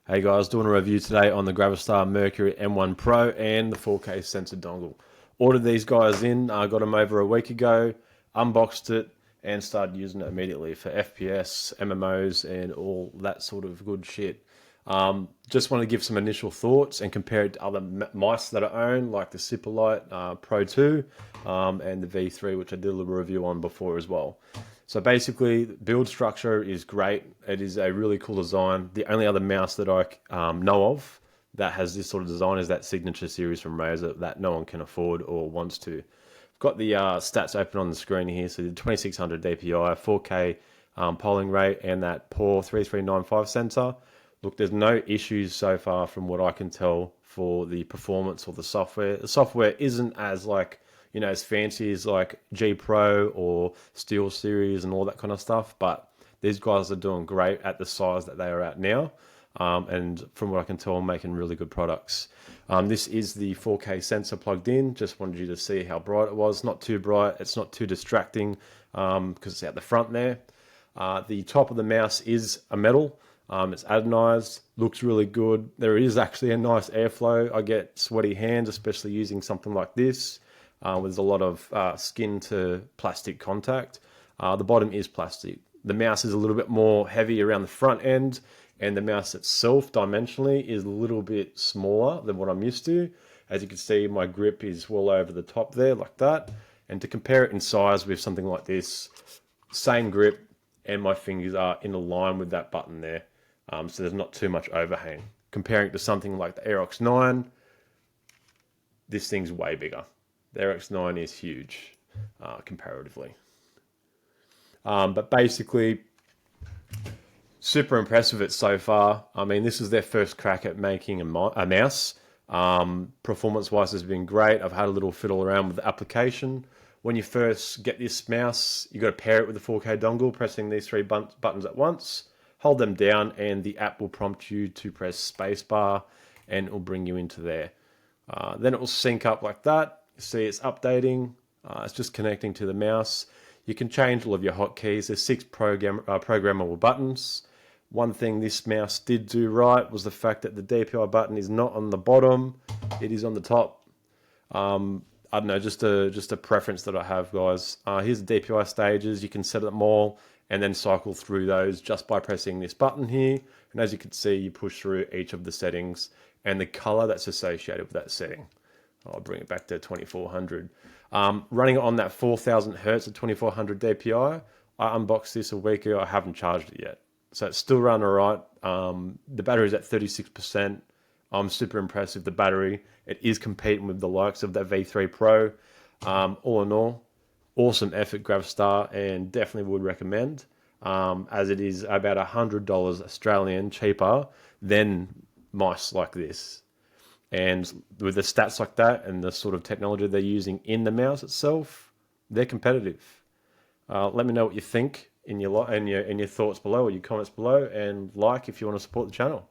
Hey guys, doing a review today on the Gravastar Mercury M1 Pro and the 4K sensor dongle. Ordered these guys in, got them over a week ago, unboxed it, and started using it immediately for FPS, MMOs, and all that sort of good shit. Just want to give some initial thoughts and compare it to other mice that I own, like the Superlight Pro 2 and the V3, which I did a little review on before as well. So basically, the build structure is great. It is a really cool design. The only other mouse that I know of that has this sort of design is that Signature series from Razer that no one can afford or wants to. I've got the stats open on the screen here. So the 2600 DPI, 4K polling rate, and that POR 3395 sensor. Look, there's no issues so far from what I can tell for the performance or the software. The software isn't as as fancy as like G Pro or Steel Series and all that kind of stuff, but these guys are doing great at the size that they are at now. And from what I can tell, I'm making really good products. This is the 4K sensor plugged in. Just wanted you to see how bright it was. Not too bright. It's not too distracting because it's out the front there. The top of the mouse is a metal. It's anodized, looks really good. There is actually a nice airflow. I get sweaty hands, especially using something like this. There's a lot of skin to plastic contact. The bottom is plastic. The mouse is a little bit more heavy around the front end, and the mouse itself dimensionally is a little bit smaller than what I'm used to. As you can see, my grip is well over the top there like that. And to compare it in size with something like this, same grip, and my fingers are in a line with that button there. So there's not too much overhang. Comparing it to something like the Aerox 9, this thing's way bigger. The Aerox 9 is huge comparatively. But basically, super impressed with it so far. I mean, this is their first crack at making a mouse. Performance-wise has been great. I've had a little fiddle around with the application. When you first get this mouse, you got to pair it with the 4K dongle, pressing these three buttons at once. Hold them down and the app will prompt you to press spacebar and it will bring you into there. Then it will sync up like that. You see it's updating. It's just connecting to the mouse. You can change all of your hotkeys. There's 6 programmable buttons. One thing this mouse did do right was the fact that the DPI button is not on the bottom. It is on the top. I don't know, just a preference that I have, guys. Here's the DPI stages. You can set them all and then cycle through those just by pressing this button here. And as you can see, you push through each of the settings and the color that's associated with that setting. I'll bring it back to 2400. Running it on that 4000 hertz at 2400 DPI. I unboxed this a week ago. I haven't charged it yet. So it's still running all right. The battery's at 36%. I'm super impressed with the battery. It is competing with the likes of that V3 Pro. All in all, awesome effort, Gravastar, and definitely would recommend, as it is about $100 Australian cheaper than mice like this. And with the stats like that and the sort of technology they're using in the mouse itself, they're competitive. Let me know what you think in your thoughts below or your comments below, and like if you want to support the channel.